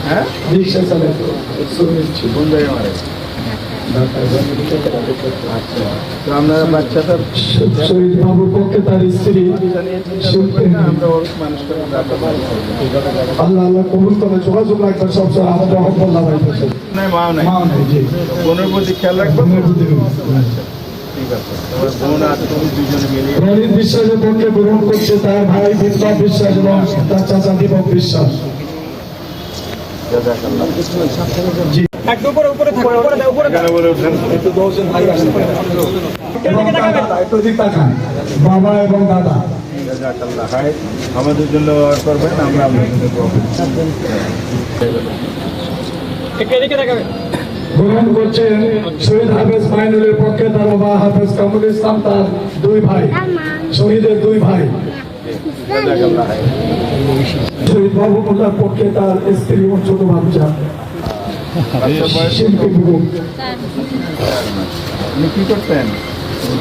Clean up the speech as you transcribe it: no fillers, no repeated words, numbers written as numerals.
হ্যাঁ রিক্সা চালায় কোন জায়গায় মারে? আচ্ছা, তো আপনারা বাচ্চাটা শহীদ বাবুর পক্ষে তার স্ত্রী আমরা ওর মানুষকে আল্লাহ আল্লাহ কবুল করে যোগাযোগ রাখবেন সবসময় আমাদের হকবল্লা পাইতেছে নাই মাও নাই মা নাই জি বোনের প্রতি খেয়াল রাখবেন। বোনের প্রতি ঠিক আছে, তোমার বোন আর তুমি দুজনে মিলিয়ে রণিত বিশ্বাসের পক্ষে গ্রহণ করছে তার ভাই বিপ্লব বিশ্বাস এবং তার চাচা দীপক বিশ্বাস। জি একটু দিক তাকান, বাবা এবং দাদা আমাদের জন্য করবেন, আমরা আপনাদের গ্রহণ করছেন শহীদ হাফেজ মাইনুলের পক্ষে তার বাবা হাফেজ কামরুল ইসলাম, তার দুই ভাই, শহীদের দুই ভাই। শহীদ বাবু মোল্লার পক্ষে তার স্ত্রী ও ছোট বাচ্চা শিল্পী আপনি কি করতেন?